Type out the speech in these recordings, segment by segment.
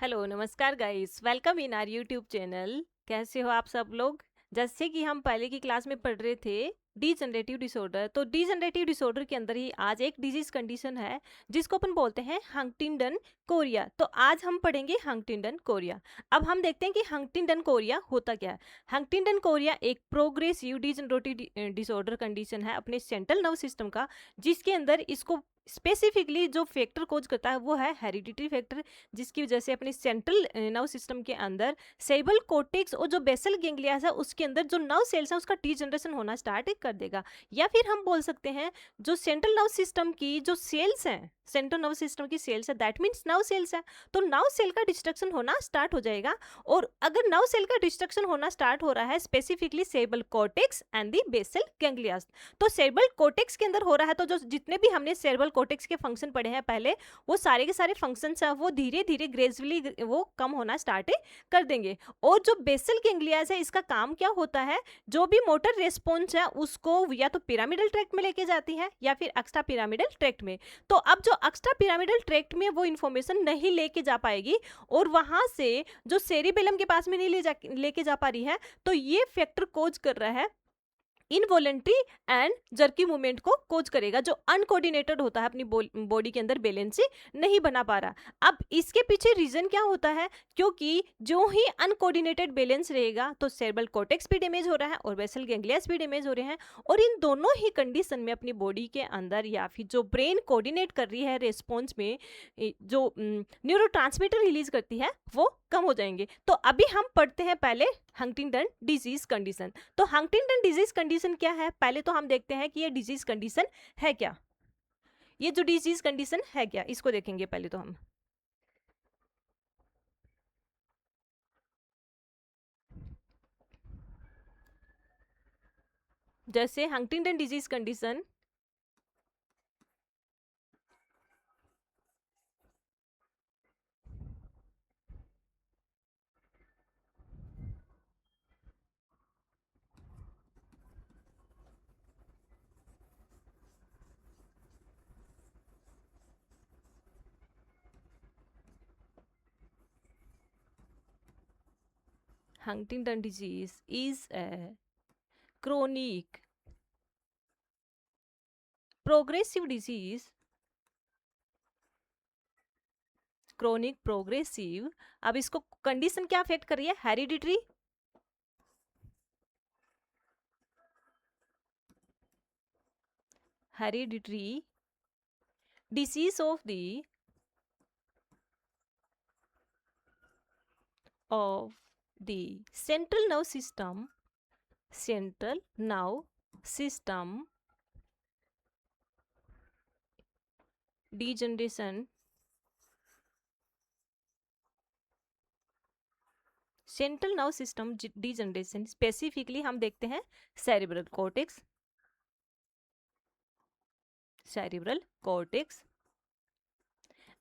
Hello नमस्कार guys, welcome in our YouTube channel. कैसे हो आप सब लोग? जैसे कि हम पहले की क्लास में पढ़ रहे थे डीजनरेटिव डिसऑर्डर, तो डीजनरेटिव डिसऑर्डर के अंदर ही आज एक डिजीज कंडीशन है जिसको अपन बोलते हैं हंटिंगटन कोरिया। तो आज हम पढ़ेंगे हंटिंगटन कोरिया। अब हम देखते हैं कि हंटिंगटन कोरिया होता क्या है। हंटिंगटन कोरिया एक प्रोग्रेसिव डीजनरेटिव डिसऑर्डर कंडीशन है अपने सेंट्रल नर्व सिस्टम का, जिसके अंदर इसको स्पेसिफिकली जो फैक्टर कोज करता है वो है हेरिडिटरी फैक्टर, जिसकी वजह से अपने सेंट्रल नर्व सिस्टम के अंदर सेरिब्रल कोर्टेक्स और जो बेसल गैंग्लिया है उसके अंदर जो नर्व सेल्स है उसका डीजनरेशन होना स्टार्ट कर देगा। या फिर हम बोल सकते हैं जो सेंट्रल नर्व सिस्टम की जो सेल्स हैं, सेंट्रल नर्व सिस्टम की सेल्स है, दैट मीन्स नर्व सेल्स है, तो नर्व सेल का डिस्ट्रक्शन होना स्टार्ट हो जाएगा। और अगर नर्व सेल का डिस्ट्रक्शन होना स्टार्ट हो रहा है specifically cerebral cortex and the basal ganglia, तो सेरिब्रल कोर्टेक्स के अंदर हो रहा है, तो जो जितने भी हमने सेरिब्रल कोर्टेक्स के फंक्शन पढ़े हैं पहले, वो सारे के सारे फंक्शंस हैं वो धीरे धीरे ग्रेजुअली वो कम होना स्टार्ट कर देंगे। और जो बेसल गैंग्लियाज है इसका काम क्या होता है, जो भी मोटर रेस्पॉन्स है उसको या तो पिरामिडल ट्रैक्ट में लेके जाती है या फिर एक्स्ट्रा पिरामिडल ट्रैक्ट में। तो अब जो एक्स्ट्रा पिरामिडल ट्रैक्ट में वो इन्फॉर्मेशन नहीं लेके जा पाएगी और वहां से जो सेरिबेलम के पास में नहीं लेके जा पा रही है, तो ये फैक्टर कोज कर रहा है इनवॉलेंट्री एंड जर्की मूवमेंट को कोज करेगा, जो अनकोऑर्डिनेटेड होता है, अपनी बॉडी के अंदर बैलेंस नहीं बना पा रहा। अब इसके पीछे रीजन क्या होता है, क्योंकि जो ही अनकोऑर्डिनेटेड बैलेंस रहेगा तो सेरेब्रल कॉर्टेक्स भी डैमेज हो रहा है और बेसल गैंग्लियास भी डैमेज हो रहे हैं। और इन दोनों ही कंडीशन में अपनी बॉडी के अंदर या फिर जो ब्रेन कोऑर्डिनेट कर रही है रेस्पॉन्स में जो न्यूरोट्रांसमीटर रिलीज करती है वो कम हो जाएंगे। तो अभी हम पढ़ते हैं पहले हंटिंगटन डिजीज कंडीशन। तो हंटिंगटन डिजीज कंडीशन क्या है, पहले तो हम देखते हैं कि ये डिजीज कंडीशन है क्या। ये जो डिजीज कंडीशन है क्या इसको देखेंगे पहले तो हम। जैसे Huntington disease condition Huntington disease is a chronic progressive disease, chronic progressive. अब इसको कंडीशन क्या अफेक्ट कर रही है, hereditary, hereditary disease of the central nerve system, central nerve system degeneration, central nerve system degeneration, specifically हम देखते हैं cerebral cortex, cerebral cortex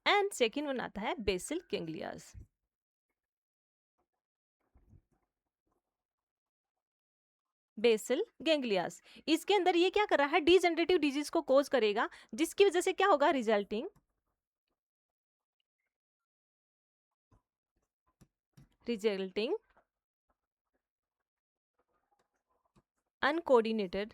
and second one आता है बेसल गैंग्लियास। बेसल गैंग्लियास इसके अंदर ये क्या कर रहा है, डिजनरेटिव डिजीज को कोज करेगा, जिसकी वजह से क्या होगा, resulting uncoordinated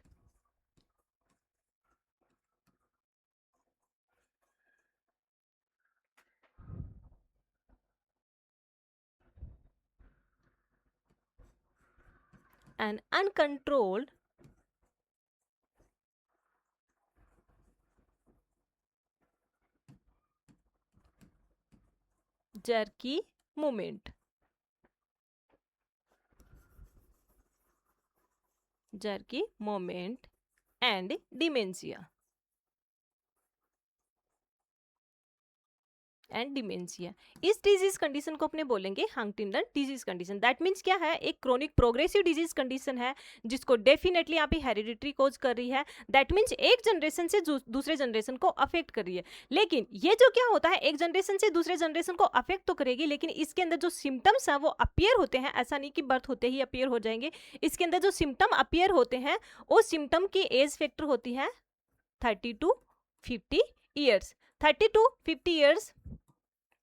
and uncontrolled jerky movement, jerky movement and dementia and dementia. इस डिजीज कंडीशन को अपने बोलेंगे Huntington disease condition. That means क्या है, एक क्रोनिक प्रोग्रेसिव डिजीज कंडीशन है जिसको डेफिनेटली यहाँ पे हेरिडिटरी कोज कर रही है। दैट मीन्स एक जनरेशन से दूसरे जनरेशन को अफेक्ट कर रही है। लेकिन ये जो क्या होता है, एक जनरेशन से दूसरे जनरेशन को अफेक्ट तो करेगी, लेकिन इसके अंदर जो सिम्टम्स हैं वो अपियर होते हैं, ऐसा नहीं कि बर्थ होते ही अपियर हो जाएंगे। इसके अंदर जो सिम्टम अपियर होते हैं वो सिम्टम की एज फैक्टर होती है 30 to 50 ईयर्स। 30 to 50 ईयर्स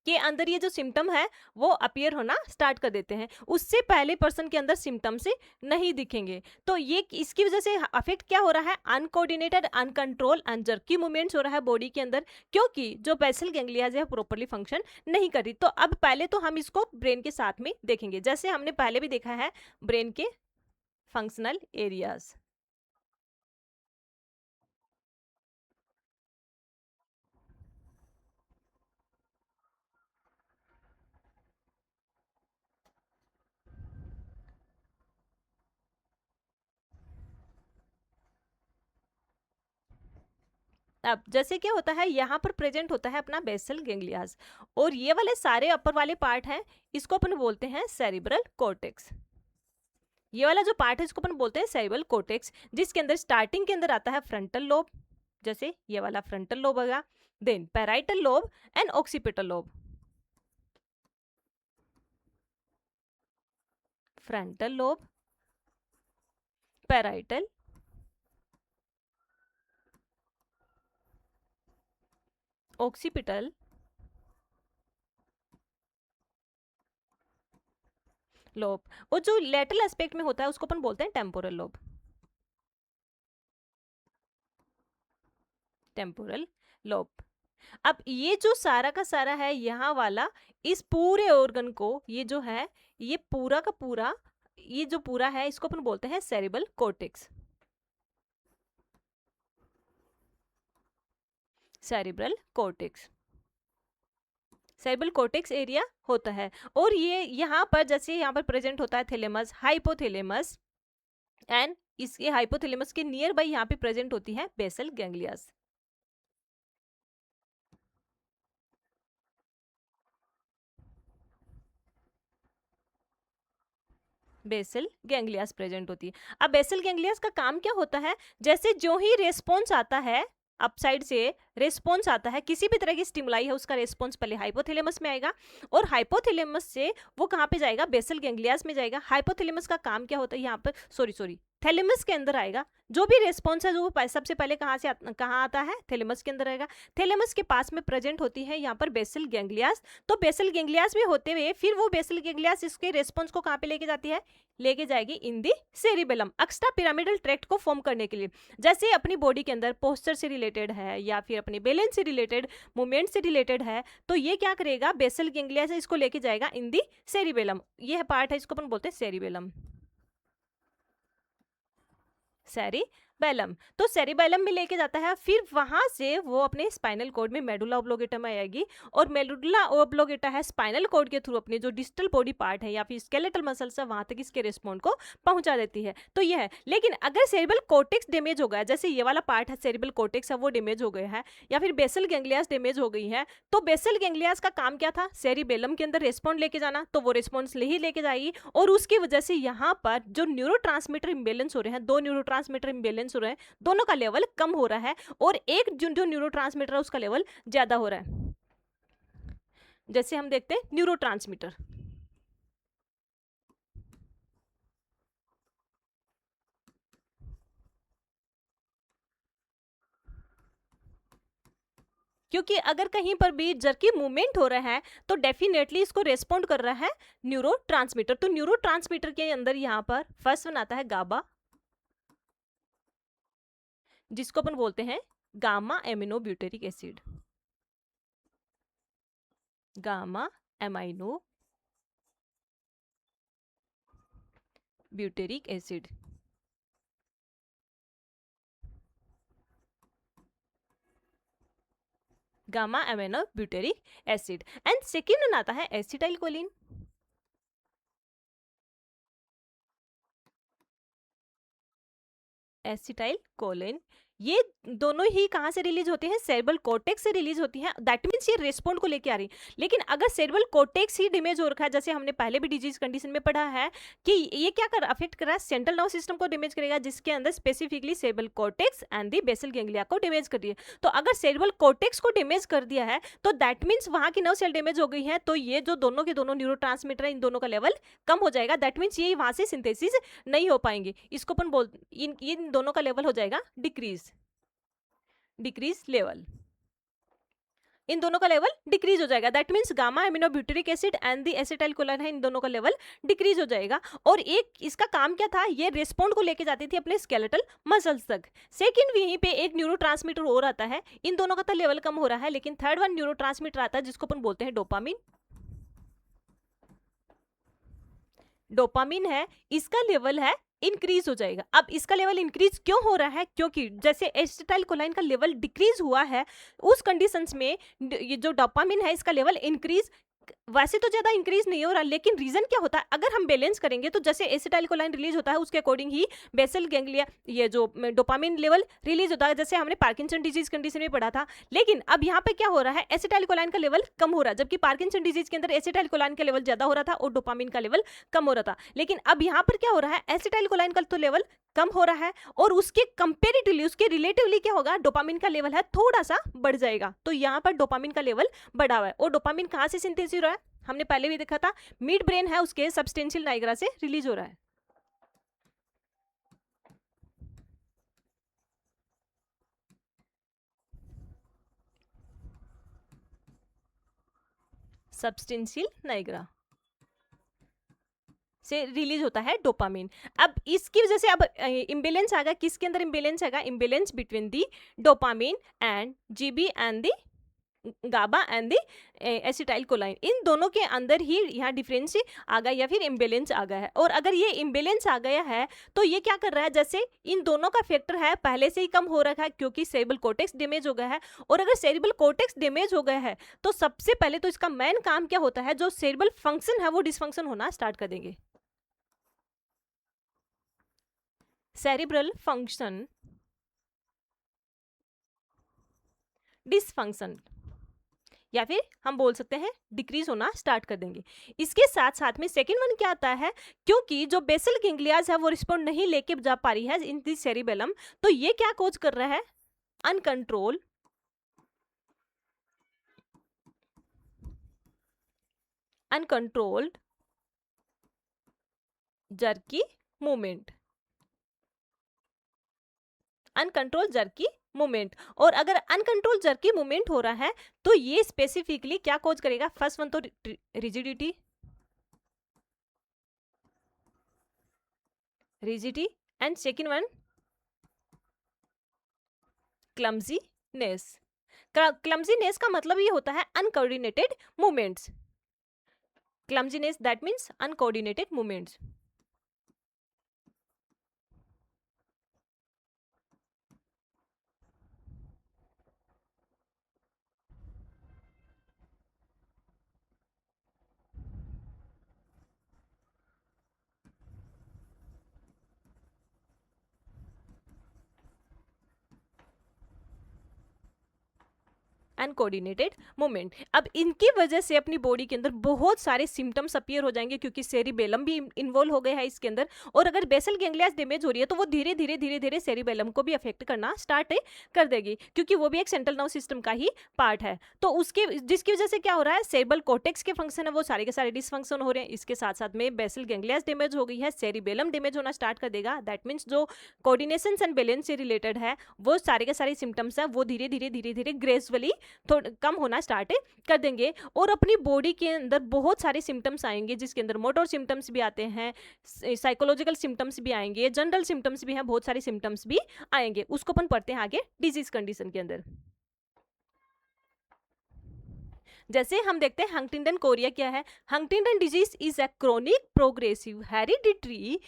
के अंदर ये जो सिम्टम है वो अपीयर होना स्टार्ट कर देते हैं, उससे पहले पर्सन के अंदर सिम्टम से नहीं दिखेंगे। तो ये इसकी वजह से अफेक्ट क्या हो रहा है, अनकोऑर्डिनेटेड, अनकंट्रोल, अनजर्की मूवमेंट्स हो रहा है बॉडी के अंदर, क्योंकि जो बेसल गैंग्लियाज है प्रॉपरली फंक्शन नहीं कर रही। तो अब पहले तो हम इसको ब्रेन के साथ में देखेंगे, जैसे हमने पहले भी देखा है ब्रेन के फंक्शनल एरियाज। अब जैसे क्या होता है, यहाँ पर प्रेजेंट होता है अपना बेसल गैंग्लियाज, और ये वाले सारे अपर वाले पार्ट हैं, इसको अपन बोलते हैं सेरिब्रल कॉर्टेक्स। ये वाला जो पार्ट है इसको अपन बोलते हैं सेरिब्रल कॉर्टेक्स, जिसके अंदर स्टार्टिंग के अंदर आता है फ्रंटल लोब, जैसे ये वाला फ्रंटल लोब होगा, then parietal lobe and occipital lobe. Frontal lobe, parietal, occipital, lobe, और जो लेटरल एस्पेक्ट में होता है उसको अपन बोलते हैं टेम्पोरल लोब। Temporal lobe. अब ये जो सारा का सारा है यहाँ वाला, इस पूरे ऑर्गन को, ये जो है ये पूरा का पूरा, ये जो पूरा है इसको अपन बोलते हैं cerebral cortex. Cerebral cortex, cerebral cortex area होता है। और ये यहाँ पर जैसे यहाँ पर प्रेजेंट होता है थैलेमस, हाइपोथैलेमस, एंड इसके हाइपोथैलेमस के नियर बाई यहाँ पे प्रेजेंट होती है बेसल गैंग्लियास। बेसल गैंग्लियास प्रेजेंट होती है। अब बेसल गैंग्लियास का काम क्या होता है, जैसे जो ही रेस्पॉन्स आता है अपसाइड से, रेस्पॉन्स आता है किसी भी तरह की स्टिमुलाई है, उसका रेस्पॉन्स पहले हाइपोथैलेमस में आएगा, और हाइपोथैलेमस से वो कहाँ पे जाएगा, बेसल गैंग्लियास में जाएगा। हाइपोथैलेमस का काम क्या होता है यहाँ पर, सॉरी थैलेमस के अंदर आएगा। जो भी रेस्पॉन्स है जो वो सबसे पहले कहाँ आता है, थैलेमस के अंदर आएगा। थैलेमस के पास में प्रेजेंट होती है यहाँ पर बेसल गैंग्लियास। तो बेसल गैंग्लियास में होते हुए फिर वो बेसल गैंग्लियास इसके रेस्पॉन्स को कहाँ पे लेके जाती है, लेके जाएगी इन the cerebellum, extra pyramidal tract को फॉर्म करने के लिए। जैसे अपनी बॉडी के अंदर पोस्चर से रिलेटेड है या फिर अपने बैलेंस से रिलेटेड, मूवमेंट से रिलेटेड है, तो ये क्या करेगा, बेसल गैंग्लिया से इसको लेके जाएगा इन दी सेरिबेलम। ये पार्ट है, इसको अपन बोलते हैं सेरिबेलम। सेरिबेलम, तो सेरिबेलम में लेके जाता है, फिर वहां से वो अपने स्पाइनल कॉर्ड में मेडुला ऑब्लोगेटा में आएगी, और मेडुला ऑब्लोगेटा है स्पाइनल कॉर्ड के थ्रू अपने जो डिस्टल बॉडी पार्ट है या फिर स्केलेटल मसल्स है वहां तक इसके रिस्पॉन्ड को पहुंचा देती है। तो यह है, लेकिन अगर सेरिब्रल कॉर्टेक्स डैमेज हो गया, जैसे ये वाला पार्ट है सेरिब्रल कॉर्टेक्स है वो डैमेज हो गया है, या फिर बेसल गैंग्लियास डैमेज हो गई है, तो बेसल गैंग्लियास का काम क्या था, सेरिबेलम के अंदर रिस्पॉन्ड लेके जाना, तो वो रिस्पॉन्स लेके जाएगी, और उसकी वजह से यहाँ पर जो न्यूरोट्रांसमीटर इम्बेलेंस हो रहे हैं, दो न्यूरोट्रांसमीटर इम्बेलेंस हो रहे हैं, दोनों का लेवल कम हो रहा है, और एक जो न्यूरोट्रांसमीटर है उसका लेवल ज्यादा हो रहा है। जैसे हम देखते हैं न्यूरोट्रांसमीटर, क्योंकि अगर कहीं पर भी जर्की मूवमेंट हो रहा है तो डेफिनेटली इसको रेस्पॉन्ड कर रहा है न्यूरोट्रांसमीटर। तो न्यूरोट्रांसमीटर के अंदर यहाँ पर फर्स्ट वन आता है गाबा, जिसको अपन बोलते हैं gamma amino butyric acid. Gamma amino butyric acid, gamma amino butyric acid. And second one आता है एसिटाइल कोलिन। एसिटाइल कोलिन, ये दोनों ही कहाँ से रिलीज होते हैं, सेरिब्रल कॉर्टेक्स से रिलीज होती हैं। दैट मीन्स ये रेस्पॉन्ड को लेके आ रही। लेकिन अगर सेरिब्रल कॉर्टेक्स ही डैमेज हो रखा है, जैसे हमने पहले भी डिजीज कंडीशन में पढ़ा है कि ये क्या कर अफेक्ट कर रहा है, सेंट्रल नर्वस सिस्टम को डैमेज करेगा, जिसके अंदर specifically cerebral cortex and the basal ganglia को डैमेज कर रही है। तो अगर सेरिब्रल कॉर्टेक्स को डैमेज कर दिया है तो दैट मीन्स वहां की नर्व सेल डैमेज हो गई है, तो ये जो दोनों के दोनों न्यूरोट्रांसमीटर है इन दोनों का लेवल कम हो जाएगा। दैट मीन्स ये वहां से सिंथेसिस नहीं हो पाएंगे, इसको अपन बोल इन दोनों का लेवल हो जाएगा डिक्रीज लेवल। इन दोनों का लेवल डिक्रीज हो जाएगा। That means gamma aminobutyric acid and the acetyl choline है, इन दोनों का लेवल डिक्रीज हो जाएगा। और एक इसका काम क्या था, ये रेस्पॉन्ड को लेके जाती थी अपने स्केलेटल मसल्स तक। सेकंड यहीं पे एक न्यूरोट्रांसमीटर और आता है, इन दोनों का तो लेवल कम हो रहा है, लेकिन थर्ड वन न्यूरोट्रांसमीटर आता है जिसको अपन बोलते हैं डोपामिन। डोपामिन है, इसका लेवल है इंक्रीज हो जाएगा। अब इसका लेवल इंक्रीज क्यों हो रहा है, क्योंकि जैसे एसिटाइल कोलाइन का लेवल डिक्रीज हुआ है, उस कंडीशंस में ये जो डोपामिन है इसका लेवल इंक्रीज वैसे तो ज्यादा इंक्रीज नहीं हो रहा, लेकिन रीजन क्या होता है, अगर हम बैलेंस करेंगे तो जैसे एसिटाइल कोलाइन रिलीज होता है उसके अकॉर्डिंग ही बेसल गैंग्लिया ये जो डोपामिन लेवल रिलीज होता है, जैसे हमने पार्किंसन डिजीज कंडीशन में पढ़ा था। लेकिन अब यहाँ पे क्या हो रहा है, एसिटाइल कोलाइन का लेवल कम हो रहा है, जबकि पार्किंसन डिजीज के अंदर एसिटाइल कोलाइन का लेवल ज्यादा हो रहा था और डोपामिन का लेवल कम हो रहा था। लेकिन अब यहाँ पर क्या हो रहा है, एसिटाइल कोलाइन का तो लेवल कम हो रहा है और उसके कंपेरेटिवली उसके रिलेटिवली क्या होगा, डोपामिन का लेवल है थोड़ा सा बढ़ जाएगा। तो यहाँ पर डोपामिन का लेवल बढ़ा हुआ है। और डोपामिन कहाँ से सिंथेसिस हो रहा है, हमने पहले भी देखा था, मिड ब्रेन है उसके सबस्टेंशियल नाइग्रा से रिलीज हो रहा है। सबस्टेंशियल नाइग्रा से रिलीज होता है डोपामिन। अब इसकी वजह से अब इम्बेलेंस आ गया, किसके अंदर इम्बेलेंस आएगा, imbalance between the dopamine and GB and the GABA and the acetyl choline, इन दोनों के अंदर ही यहाँ डिफरेंस आ गया या फिर इम्बेलेंस आ गया है। और अगर ये इम्बेलेंस आ गया है तो ये क्या कर रहा है, जैसे इन दोनों का फैक्टर है पहले से ही कम हो रखा है क्योंकि सेरिब्रल कॉर्टेक्स डैमेज हो गया है। और अगर सेरिब्रल कॉर्टेक्स डैमेज हो गया है तो सबसे पहले तो इसका मेन काम क्या होता है, जो सेरिब्रल फंक्शन है वो डिसफंक्शन होना स्टार्ट कर देंगे। सेरिब्रल फंक्शन डिसफंक्शन या फिर हम बोल सकते हैं डिक्रीज होना स्टार्ट कर देंगे। इसके साथ साथ में सेकेंड वन क्या आता है, क्योंकि जो बेसल गैंग्लियाज है वो रिस्पॉन्ड नहीं लेके जा पा रही है इन दी सेरिबेलम, तो ये क्या कोज कर रहा है, uncontrol uncontrolled jerky movement, uncontrol jerky movement. और अगर अनकंट्रोल जर्की मूवमेंट हो रहा है तो ये स्पेसिफिकली क्या कोज करेगा, फर्स्ट वन तो rigidity and second one clumsiness. Clumsiness का मतलब ये होता है uncoordinated movements, clumsiness that means uncoordinated movements. Uncoordinated movement. अब इनकी वजह से अपनी बॉडी के अंदर बहुत सारे सिम्टम्स अपीयर हो जाएंगे क्योंकि सेरिबेलम भी इन्वॉल्व हो गया है इसके अंदर। और अगर बेसल गैंग्लियास डैमेज हो रही है तो वो धीरे धीरे सेरिबेलम को भी अफेक्ट करना स्टार्ट कर देगी क्योंकि वो भी एक सेंट्रल नर्व सिस्टम का ही पार्ट है। तो उसके जिसकी वजह से क्या हो रहा है, सेरिब्रल कॉर्टेक्स के फंक्शन है वो सारे के सारे डिसफंक्शन हो रहे हैं। इसके साथ साथ में बेसल गैंग्लियास डैमेज हो गई है, सेरिबेलम डैमेज होना स्टार्ट कर देगा। दैट मीन्स जो कोऑर्डिनेशन एंड बैलेंस से रिलेटेड है वो सारे के सारे सिम्टम्स है वो धीरे धीरे ग्रेजुअली थोड़ा कम होना स्टार्ट कर देंगे। और अपनी बॉडी के अंदर बहुत सारे सिम्टम्स आएंगे जिसके अंदर मोटर सिम्टम्स भी आते हैं, साइकोलॉजिकल सिम्टम्स भी आएंगे, जनरल सिम्टम्स भी हैं, बहुत सारे सिम्टम्स भी आएंगे। उसको अपन पढ़ते हैं आगे डिजीज कंडीशन के अंदर। जैसे हम देखते हैं हंटिंगटन कोरिया क्या है, Huntington disease is a chronic progressive hereditary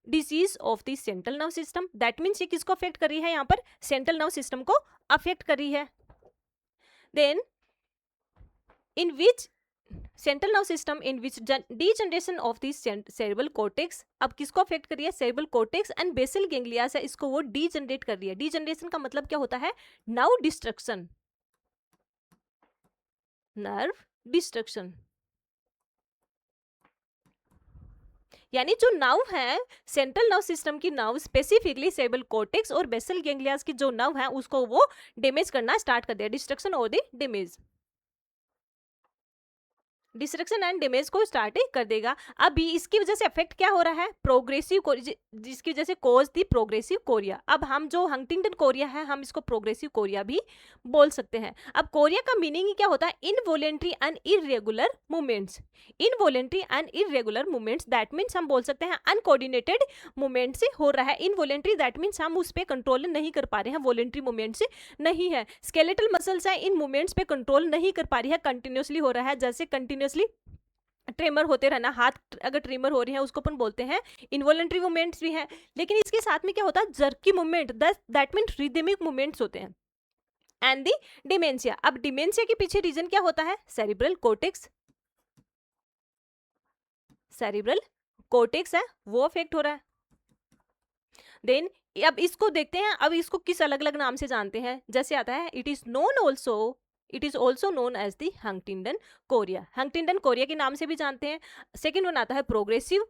disease of the central nerve system. That means ये किसको अफेक्ट कर रही है, यहाँ पर सेंट्रल नर्व सिस्टम को अफेक्ट कर रही है। Then in which central nerve system in which degeneration of the cerebral cortex, अब किसको अफेक्ट कर रही है, सेरेब्रल कॉर्टेक्स एंड बेसल गैंग्लियास है, इसको वो डीजनरेट कर रही है। डीजनरेशन का मतलब क्या होता है, नर्व डिस्ट्रक्शन, नर्व डिस्ट्रक्शन। यानी जो नर्व है सेंट्रल नर्व सिस्टम की नर्व स्पेसिफिकली सेरेब्रल कॉर्टेक्स और बेसल गैंग्लियास की जो नर्व है उसको वो डैमेज करना स्टार्ट कर दिया, डिस्ट्रक्शन और the damage. Destruction and damage को स्टार्ट कर देगा। अभी इसकी वजह से इफेक्ट क्या हो रहा है, प्रोग्रेसिव जिसकी वजह से कॉज दी प्रोग्रेसिव कोरिया। अब हम जो हंटिंगटन कोरिया है हम इसको प्रोग्रेसिव कोरिया भी बोल सकते हैं। अब कोरिया का मीनिंग ही क्या होता है, involuntary and irregular movements. Involuntary and irregular movements that means हम बोल सकते हैं अनकोऑर्डिनेटेड मूवमेंट से हो रहा है। इनवॉलेंट्री दैट मीन्स हम उस पर कंट्रोल नहीं कर पा रहे हैं, वॉलेंट्री मूवमेंट से नहीं है। स्केलेटल मसल्स है, इन मूवमेंट्स पे कंट्रोल नहीं कर पा रही है, कंटिन्यूसली हो रहा है, जैसे कंटिन्यूसली ट्रिमर होते रहना, हाथ अगर ट्रिमर हो रही है उसको अपन बोलते हैं इनवॉलेंट्री मूवमेंट्स भी है। लेकिन इसके साथ में क्या होता है, jerky movement, that mean rhythmic movements होते हैं। एंड दी डिमेंशिया, अब डिमेंशिया के पीछे रीजन क्या होता है, सेरिब्रल कोर्टेक्स, सेरिब्रल कोर्टेक्स है वो अफेक्ट हो रहा है। देन अब इसको देखते हैं, अब इसको किस अलग अलग नाम से जानते हैं, जैसे आता है it is also known as the Huntington chorea, Huntington chorea के नाम से भी जानते हैं। सेकेंड वन आता है प्रोग्रेसिव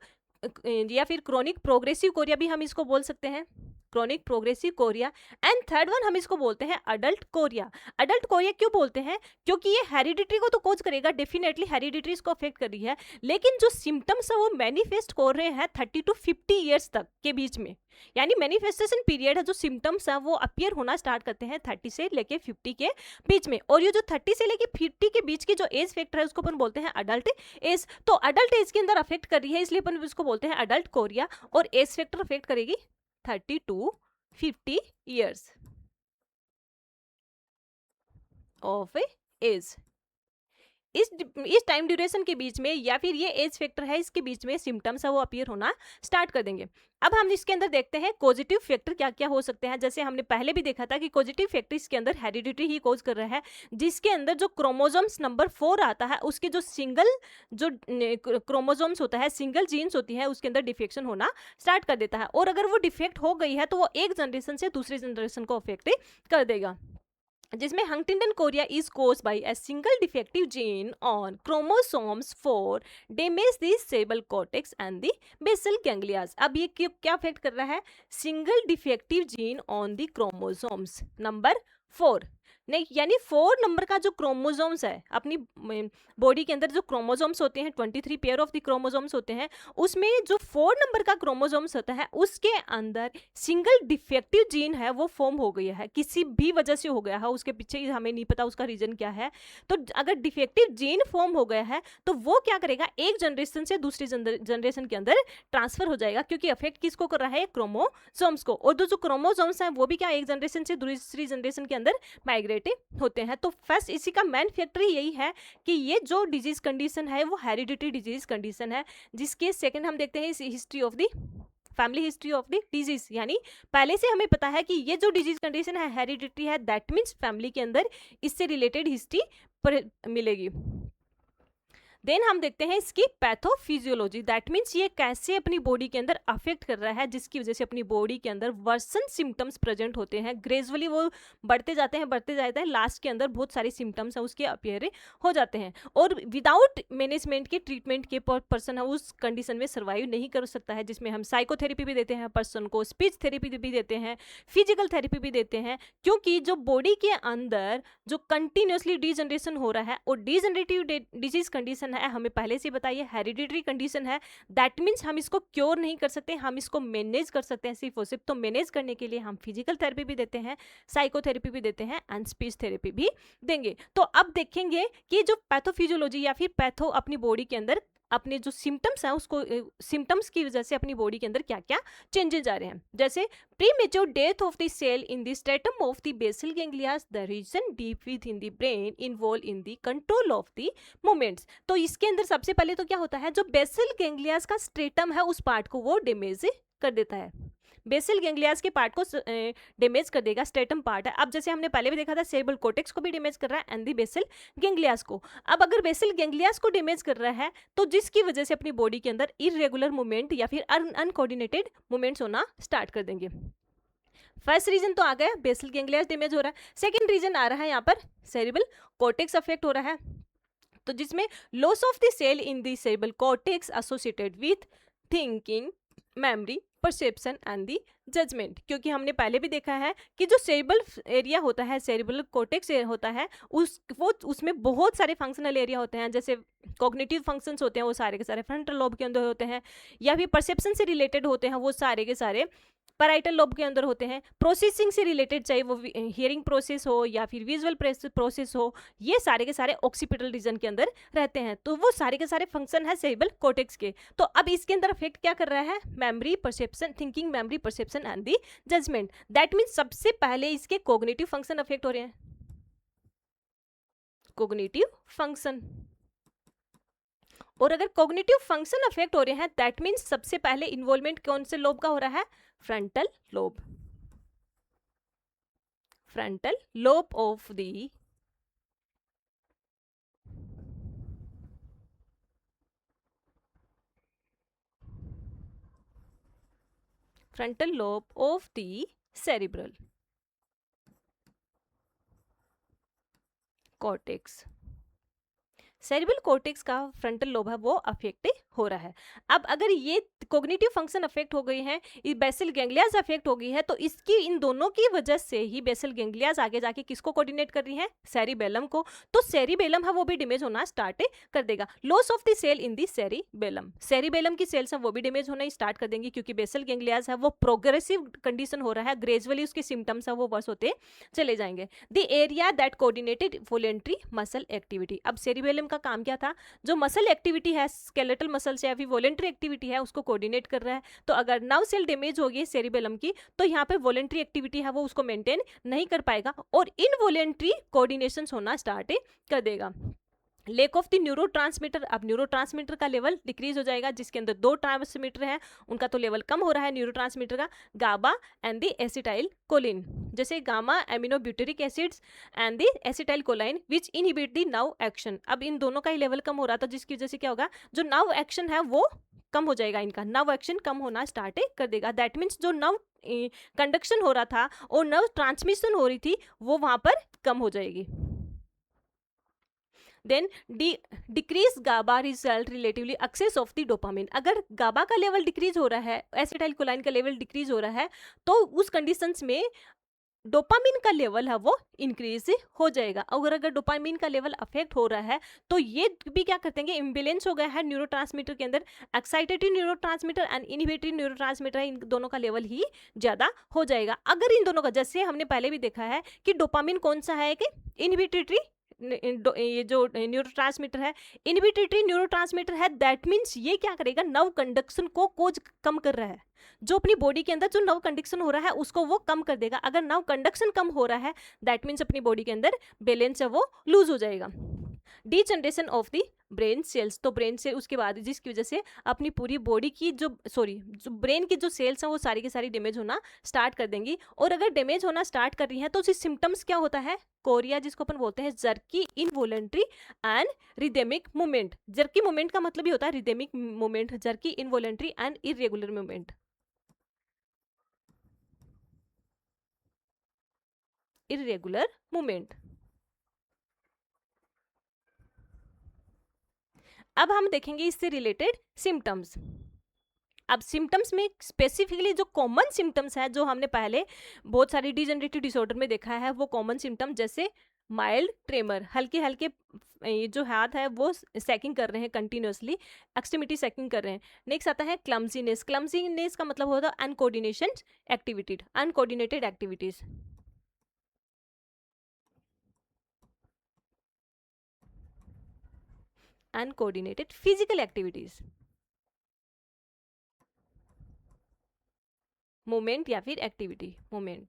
या फिर क्रोनिक प्रोग्रेसिव कोरिया भी हम इसको बोल सकते हैं, chronic progressive Korea. And third one हम इसको बोलते हैं अडल्ट कोरिया। अडल्ट कोरिया क्यों बोलते हैं, क्योंकि ये हेरिडिटरी को तो कोज करेगा, डेफिनेटली हेरिडिटरी इसको अफेक्ट कर रही है, लेकिन जो सिम्टम्स है वो मैनिफेस्ट कर रहे हैं 30 to 50 ईयर्स तक के बीच में, यानी मैनिफेस्टेशन पीरियड है, जो सिम्टम्स है वो अपीयर होना स्टार्ट करते हैं 30 से लेके 50 के बीच में। और ये जो 30 से लेके 50 के बीच की जो एज फैक्टर है उसको अपन बोलते हैं अडल्ट एज। तो अडल्ट एज के अंदर अफेक्ट कर रही है, इसलिए अपन इसको बोलते हैं अडल्ट कोरिया, और एज फैक्टर अफेक्ट करेगी 30 to 50 years of एज। इस टाइम ड्यूरेशन के बीच में या फिर ये एज फैक्टर है इसके बीच में सिम्टम्स है वो अपीयर होना स्टार्ट कर देंगे। अब हम इसके अंदर देखते हैं पॉजिटिव फैक्टर क्या क्या हो सकते हैं। जैसे हमने पहले भी देखा था कि पॉजिटिव फैक्टर इसके अंदर हेरिडिटी ही कोज कर रहा है, जिसके अंदर जो क्रोमोसोम्स नंबर 4 आता है उसके जो सिंगल जो क्रोमोसोम्स होता है, सिंगल जीन्स होती है, उसके अंदर डिफेक्शन होना स्टार्ट कर देता है। और अगर वो डिफेक्ट हो गई है तो वो एक जनरेशन से दूसरी जनरेशन को अफेक्ट कर देगा, जिसमें Huntington chorea is cause by a single defective gene on chromosomes 4 damage the cerebral cortex and the basal ganglias. अब ये क्या अफेक्ट कर रहा है, single defective gene on the chromosomes number 4, नहीं यानी 4 नंबर का जो क्रोमोसोम्स है अपनी बॉडी के अंदर, जो क्रोमोसोम्स होते हैं 23 पेयर ऑफ द क्रोमोसोम्स होते हैं, उसमें जो 4 नंबर का क्रोमोसोम्स होता है उसके अंदर सिंगल डिफेक्टिव जीन है वो फॉर्म हो गया है, किसी भी वजह से हो गया है, उसके पीछे हमें नहीं पता उसका रीजन क्या है। तो अगर डिफेक्टिव जीन फॉर्म हो गया है तो वो क्या करेगा, एक जनरेशन से दूसरी जनरेशन के अंदर ट्रांसफर हो जाएगा, क्योंकि अफेक्ट किसको कर रहा है, क्रोमोसोम्स को। और जो क्रोमोसोम्स हैं वो भी क्या एक जनरेशन से दूसरी जनरेशन के अंदर माइग्रेट होते हैं। तो फर्स्ट इसी का मेन फैक्टर यही है कि ये जो डिजीज कंडीशन है वो हेरिडिटरी डिजीज कंडीशन है, जिसके सेकंड हम देखते हैं इस history of the family history of the disease, यानी पहले से हमें पता है कि ये जो डिजीज कंडीशन है हेरिडिटरी है, दैट मीन्स फैमिली के अंदर इससे रिलेटेड हिस्ट्री मिलेगी। देन हम देखते हैं इसकी पैथोफिजियोलॉजी, दैट मीन्स ये कैसे अपनी बॉडी के अंदर अफेक्ट कर रहा है, जिसकी वजह से अपनी बॉडी के अंदर वर्सन सिम्टम्स प्रेजेंट होते हैं, ग्रेजुअली वो बढ़ते जाते हैं, लास्ट के अंदर बहुत सारे सिम्टम्स हैं उसके अपीयर हो जाते हैं। और विदाउट मैनेजमेंट के ट्रीटमेंट के पर्सन है उस कंडीशन में सर्वाइव नहीं कर सकता है, जिसमें हम साइकोथेरेपी भी देते हैं पर्सन को, स्पीच थेरेपी भी देते हैं, फिजिकल थेरेपी भी देते हैं, क्योंकि जो बॉडी के अंदर जो कंटिन्यूसली डीजनरेशन हो रहा है और डीजनरेटिव डिजीज कंडीशन है, हमें पहले से बताइए हेरिडिटरी कंडीशन है, दैट मीन्स हम इसको क्योर नहीं कर सकते, हम इसको मैनेज कर सकते हैं सिर्फ और सिर्फ। तो मैनेज करने के लिए हम फिजिकल थेरेपी भी देते हैं, साइकोथेरेपी भी देते हैं एंड स्पीच थेरेपी भी देंगे। तो अब देखेंगे कि जो पैथोफिजियोलॉजी या फिर पैथो अपनी बॉडी के अंदर अपने जो सिम्टम्स हैं उसको सिम्टम्स की वजह से अपनी बॉडी के अंदर क्या क्या चेंजेस आ रहे हैं, जैसे premature death of the cell in the striatum of the basal ganglias, the region deep within the brain involve in the control of the movements. तो इसके अंदर सबसे पहले तो क्या होता है, जो बेसल गैंग्लियास का स्ट्रेटम है उस पार्ट को वो डैमेज कर देता है, बेसल गैंग्लियास के पार्ट को डैमेज कर देगा, स्ट्रेटम पार्ट है। अब जैसे हमने पहले भी देखा था सेरेब्रल कोर्टेक्स को भी डैमेज कर रहा है एंड दी बेसल गैंग्लियास को। अब अगर बेसल गैंग्लियास को डैमेज कर रहा है तो जिसकी वजह से अपनी बॉडी के अंदर इरेगुलर मूवमेंट या फिर अनकोऑर्डिनेटेड मूवमेंट्स होना स्टार्ट कर देंगे। फर्स्ट रीजन तो आ गया बेसल गैंग्लियास डैमेज हो रहा है। सेकेंड रीजन आ रहा है यहाँ पर सेरेब्रल कोर्टेक्स अफेक्ट हो रहा है, तो जिसमें loss of the cell in the cerebral cortex associated with thinking, memory, perception and the judgement, क्योंकि हमने पहले भी देखा है कि जो सेरिब्रल एरिया होता है, सेरिब्रल कोर्टेक्स होता है, उसमें बहुत सारे फंक्शनल एरिया होते हैं, जैसे कॉग्निटिव फंक्शंस होते हैं वो सारे के सारे फ्रंटल लोब के अंदर होते हैं, या फिर परसेप्शन से रिलेटेड होते हैं वो सारे के सारे पैराइटल लोब के अंदर होते हैं। प्रोसेसिंग से रिलेटेड, चाहे वो हियरिंग प्रोसेस हो या फिर विजुअल प्रोसेस हो, ये सारे के सारे ऑक्सीपिटल रीजन के अंदर रहते हैं। तो वो सारे के सारे फंक्शन है सेरिब्रल कोर्टेक्स के। तो अब इसके अंदर अफेक्ट क्या कर रहा है? Memory, perception, thinking, memory, perception and the judgement. That means सबसे पहले इसके कोग्निटिव फंक्शन अफेक्ट हो रहे हैं, कोग्निटिव फंक्शन। और अगर कोग्निटिव फंक्शन अफेक्ट हो रहे हैं, दैट मीन्स सबसे पहले इन्वॉल्वमेंट कौन से लोब का हो रहा है? Frontal lobe, frontal lobe of the frontal lobe of the cerebral cortex। Cerebral cortex का फ्रंटल लोब है वो अफेक्ट हो रहा है। अब अगर ये कोग्निटिव फंक्शन अफेक्ट हो गई है, बेसल गैंग्लियाज अफेक्ट हो गई है, तो इसकी इन दोनों की वजह से ही बेसल गैंग्लियाज आगे जाके किसको कोऑर्डिनेट कर रही है? सेरिबेलम को। तो सेरिबेलम है वो भी डैमेज होना स्टार्ट कर देगा। Loss of the cell in the cerebellum, cerebellum की सेल्स है वो भी डैमेज होना स्टार्ट कर देंगी, क्योंकि बेसल गैंग्लियाज है वो प्रोग्रेसिव कंडीशन हो रहा है, ग्रेजुअली उसके सिम्टम्स है वो वर्स होते चले जाएंगे। The area that coordinated voluntary muscle activity. अब सेरिबेलम का काम क्या था? जो मसल एक्टिविटी है, स्केलेटल मसल्स या फिर वॉलेंट्री एक्टिविटी है, उसको कोऑर्डिनेट कर रहा है। तो अगर नर्व सेल डैमेज होगी सेरिबेलम की, तो यहाँ पे वॉलेंट्री एक्टिविटी है वो उसको मेंटेन नहीं कर पाएगा और इनवॉलेंट्री कोऑर्डिनेशन होना स्टार्ट कर देगा। लेक ऑफ द न्यूरोट्रांसमीटर, अब न्यूरोट्रांसमीटर का लेवल डिक्रीज हो जाएगा, जिसके अंदर दो ट्रांसमीटर है उनका तो लेवल कम हो रहा है न्यूरोट्रांसमीटर का, GABA and the acetyl choline. जैसे gamma aminobutyric acids and the acetyl choline which inhibit the nerve action. अब इन दोनों का ही लेवल कम हो रहा था, जिसकी वजह से क्या होगा? जो नर्व एक्शन है वो कम हो जाएगा, इनका नर्व एक्शन कम होना स्टार्ट कर देगा। दैट मीन्स जो नर्व कंडक्शन हो रहा था और नर्व ट्रांसमिशन हो रही थी वो वहां पर कम हो जाएगी। Then decrease GABA result relatively excess of the dopamine. अगर गाबा का लेवल डिक्रीज हो रहा है, एसिटाइल कोलाइन का लेवल डिक्रीज हो रहा है, तो उस कंडीशंस में डोपामिन का लेवल है वो इंक्रीज हो जाएगा। अगर डोपामिन का लेवल अफेक्ट हो रहा है तो ये भी क्या करते हैं? इम्बेलेंस हो गया है न्यूरोट्रांसमीटर के अंदर, excitatory neurotransmitter and inhibitory neurotransmitter है, इन दोनों का लेवल ही ज्यादा हो जाएगा। अगर इन दोनों का, जैसे हमने पहले भी देखा है कि डोपामिन कौन सा है कि इनहिबिटरी, ये जो न्यूरोट्रांसमीटर है इनहिबिटरी न्यूरोट्रांसमीटर है। दैट मीन्स ये क्या करेगा? नर्व कंडक्शन को कोज कम कर रहा है, जो अपनी बॉडी के अंदर जो नर्व कंडक्शन हो रहा है उसको वो कम कर देगा। अगर नर्व कंडक्शन कम हो रहा है, दैट मीन्स अपनी बॉडी के अंदर बैलेंस है वो लूज हो जाएगा। Degeneration of the brain cells, तो ब्रेन सेल उसके बाद जिसकी वजह से अपनी पूरी बॉडी की जो ब्रेन की जो सेल्स हैं वो सारी की सारी डैमेज होना स्टार्ट कर देंगी। और अगर डैमेज होना स्टार्ट कर रही है तो उसकी सिम्टम्स क्या होता है? कोरिया, जिसको अपन बोलते हैं jerky, involuntary and rhythmic movement. Jerky movement का मतलब ही होता है rhythmic movement, jerky, involuntary and irregular movement, irregular movement. अब हम देखेंगे इससे रिलेटेड सिम्टम्स। अब सिम्टम्स में स्पेसिफिकली जो कॉमन सिम्टम्स है, जो हमने पहले बहुत सारी डिजनरेटिव डिसऑर्डर में देखा है, वो कॉमन सिम्टम जैसे माइल्ड ट्रेमर, हल्के हल्के ये जो हाथ है वो सैकिंग कर रहे हैं कंटिन्यूसली, एक्सट्रीमिटी सैकिंग कर रहे हैं। नेक्स्ट आता है क्लमजीनेस, क्लमजीनेस का मतलब होता है uncoordination activity, uncoordinated activities. Uncoordinated physical activities, movement या फिर एक्टिविटी मूवमेंट,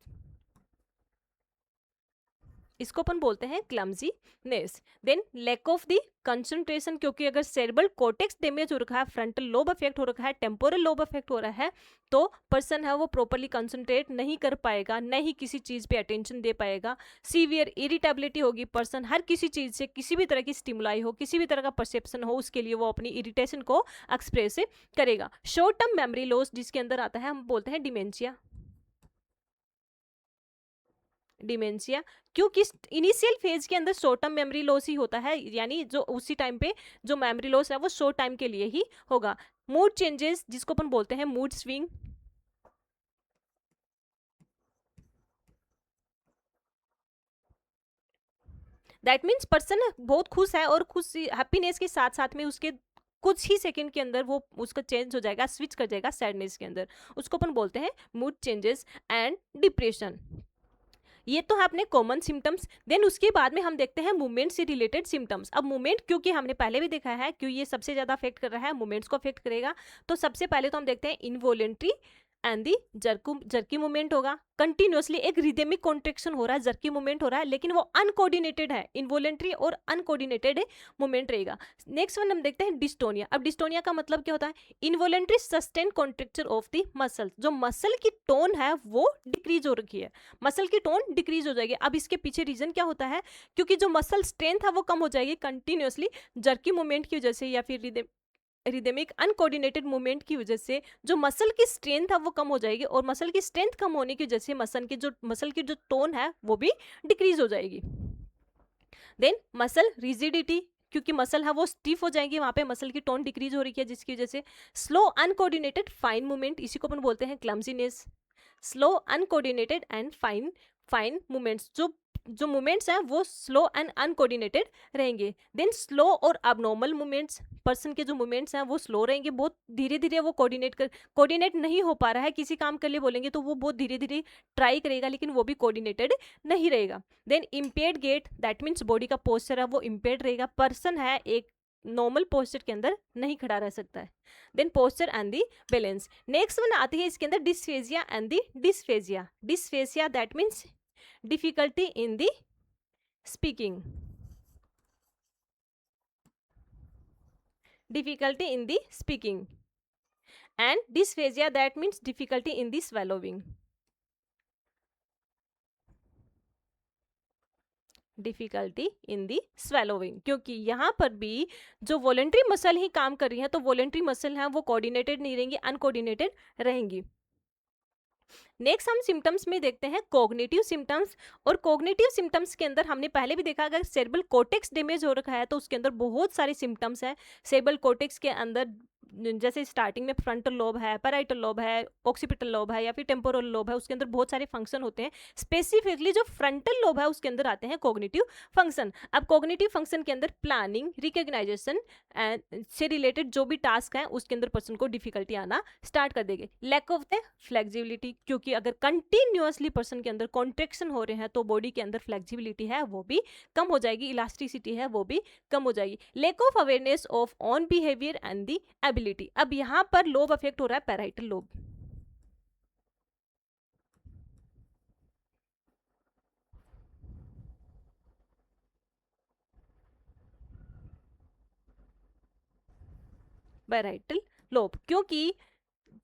इसको अपन बोलते हैं clumsiness. Then lack of the concentration, क्योंकि अगर सेरेब्रल कॉर्टेक्स डैमेज हो रखा है, फ्रंटल लोब अफेक्ट हो रखा है, टेम्पोरल लोब अफेक्ट हो रहा है, तो पर्सन है वो प्रॉपरली कंसंट्रेट नहीं कर पाएगा, न ही किसी चीज पे अटेंशन दे पाएगा। सीवियर इरिटेबिलिटी होगी, पर्सन हर किसी चीज से, किसी भी तरह की स्टिमुलाई हो, किसी भी तरह का परसेप्शन हो, उसके लिए वो अपनी इरिटेशन को एक्सप्रेस करेगा। शॉर्ट टर्म मेमोरी लॉस, जिसके अंदर आता है हम बोलते हैं डिमेंशिया, डिमेंशिया, क्योंकि इनिशियल फेज के अंदर शॉर्ट टर्म मेमोरी लॉस ही होता है, यानी जो उसी टाइम पे जो मेमोरी लॉस है वो शॉर्ट टाइम के लिए ही होगा। मूड चेंजेस, जिसको अपन बोलते हैं mood swing, that means person बहुत खुश है और खुश हैप्पीनेस के साथ साथ में उसके कुछ ही सेकंड के अंदर वो उसका चेंज हो जाएगा, स्विच कर जाएगा सैडनेस के अंदर, उसको अपन बोलते हैं मूड चेंजेस एंड डिप्रेशन। ये तो है अपने कॉमन सिम्टम्स। देन उसके बाद में हम देखते हैं मूवमेंट से रिलेटेड सिम्टम्स। अब मूवमेंट, क्योंकि हमने पहले भी देखा है क्यों ये सबसे ज्यादा अफेक्ट कर रहा है, मूवमेंट्स को अफेक्ट करेगा। तो सबसे पहले तो हम देखते हैं involuntary and the jerky movement होगा। कंटिन्यूअसली एक रिदमिक कॉन्ट्रेक्शन हो रहा है, जर्की मूवमेंट हो रहा है, लेकिन वो अनकोऑर्डिनेटेड है, इनवॉलेंट्री और अनकोऑर्डिनेटेड मूवमेंट रहेगा। नेक्स्ट वन हम देखते हैं डिस्टोनिया। अब डिस्टोनिया का मतलब क्या होता है? Involuntary sustain contracture of the muscle. जो मसल की टोन है वो डिक्रीज हो रखी है, मसल की टोन डिक्रीज हो जाएगी। अब इसके पीछे रीजन क्या होता है? क्योंकि जो मसल स्ट्रेंथ है वो कम हो जाएगी कंटिन्यूअसली जर्की मूवमेंट की वजह से या फिर रिदमिक अनकोऑर्डिनेटेड मूवमेंट की वजह से जो मसल की स्ट्रेंथ है वो कम हो जाएगी, और मसल की स्ट्रेंथ कम होने की वजह से मसल की जो टोन है वो भी डिक्रीज हो जाएगी। देन मसल रिजिडिटी, क्योंकि मसल है वो स्टिफ हो जाएंगी, वहां पे मसल की टोन डिक्रीज हो रही है, जिसकी वजह से स्लो अनकोऑर्डिनेटेड फाइन मूवमेंट, इसी को अपन बोलते हैं clumsiness. Slow uncoordinated and fine movements, जो मूवमेंट्स हैं वो स्लो एंड अनकोऑर्डिनेटेड रहेंगे। देन स्लो और अबनॉर्मल मूवमेंट्स, पर्सन के जो मूवमेंट्स हैं वो स्लो रहेंगे, बहुत धीरे धीरे वो कोऑर्डिनेट नहीं हो पा रहा है, किसी काम के लिए बोलेंगे तो वो बहुत धीरे धीरे ट्राई करेगा लेकिन वो भी कोऑर्डिनेटेड नहीं रहेगा। Then impaired gait, that means body का पोस्चर है वो इम्पेयर्ड रहेगा, पर्सन है एक नॉर्मल पोस्चर के अंदर नहीं खड़ा रह सकता है। Then posture and the balance. Next one आती है इसके अंदर dysphagia and the dysphagia. Dysphagia that means difficulty in the speaking, difficulty in the speaking, and dysphagia that means difficulty in the swallowing, difficulty in the swallowing, क्योंकि यहाँ पर भी जो voluntary muscle ही काम कर रही है तो वॉलेंट्री मसल है वो कोऑर्डिनेटेड नहीं रहेंगी, अनकोऑर्डिनेटेड रहेंगी। नेक्स्ट हम सिम्टम्स में देखते हैं कॉग्निटिव सिम्टम्स। और कॉग्निटिव सिम्टम्स के अंदर हमने पहले भी देखा, अगर सेरेब्रल कॉर्टेक्स डैमेज हो रखा है तो उसके अंदर बहुत सारे सिम्टम्स हैं। सेरेब्रल कॉर्टेक्स के अंदर जैसे स्टार्टिंग में फ्रंटल लोब है, पैराइटल लोब है, ऑक्सीपिटल लोब है या फिर टेम्पोरल लोब है, उसके अंदर बहुत सारे फंक्शन होते हैं। स्पेसिफिकली जो फ्रंटल लोब है उसके अंदर आते हैं कॉग्निटिव फंक्शन। अब कॉग्निटिव फंक्शन के अंदर प्लानिंग, रिकॉग्नाइजेशन से रिलेटेड जो भी टास्क है उसके अंदर पर्सन को डिफिकल्टी आना स्टार्ट कर देगी। लैक ऑफ द फ्लेक्सिबिलिटी, क्योंकि अगर कंटिन्यूअसली पर्सन के अंदर कॉन्ट्रेक्शन हो रहे हैं तो बॉडी के अंदर फ्लेक्सिबिलिटी है वो भी कम हो जाएगी, इलास्टिसिटी है वो भी कम हो जाएगी। Lake of awareness of on behaviour and the ability. अब यहां पर लोब अफेक्ट हो रहा है पैराइटल लोब। पैराइटल लोब, क्योंकि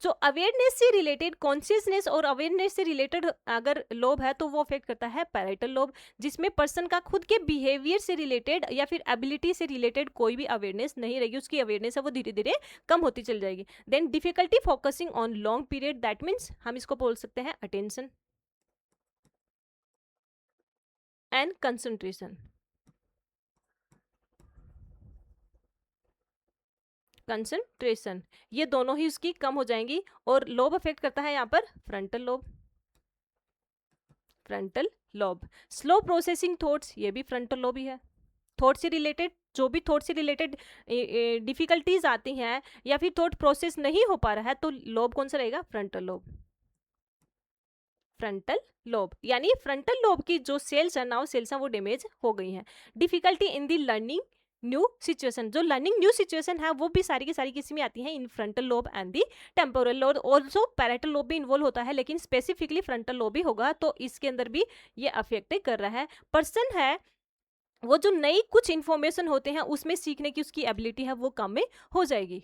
जो अवेयरनेस से रिलेटेड, कॉन्शियसनेस और अवेयरनेस से रिलेटेड अगर लोब है तो वो अफेक्ट करता है पैराइटल लोब, जिसमें पर्सन का खुद के बिहेवियर से रिलेटेड या फिर एबिलिटी से रिलेटेड कोई भी अवेयरनेस नहीं रहेगी, उसकी अवेयरनेस है वो धीरे धीरे कम होती चल जाएगी। Then difficulty focusing on long period, that means हम इसको बोल सकते हैं अटेंशन एंड कंसंट्रेशन। कंसंट्रेशन ये दोनों ही उसकी कम हो जाएंगी। और लोब अफेक्ट करता है यहाँ पर frontal lobe, frontal lobe. Slow processing thoughts, ये भी फ्रंटल लोब ही है। थॉट से रिलेटेड जो भी थॉट से रिलेटेड डिफिकल्टीज आती हैं या फिर थॉट प्रोसेस नहीं हो पा रहा है तो लोब कौन सा रहेगा? Frontal lobe. फ्रंटल लोब यानी फ्रंटल लोब की जो सेल्स है, नाउ सेल्स हैं वो डैमेज हो गई हैं। Difficulty in the learning new situation, जो लर्निंग न्यू सिचुएशन है वो भी सारी की सारी किसी में आती हैं in frontal lobe and the temporal lobe. Also parietal lobe भी इन्वॉल्व होता है लेकिन स्पेसिफिकली फ्रंटल लोब भी होगा, तो इसके अंदर भी ये अफेक्ट कर रहा है। पर्सन है वो जो नई कुछ इन्फॉर्मेशन होते हैं उसमें सीखने की उसकी एबिलिटी है वो कम में हो जाएगी।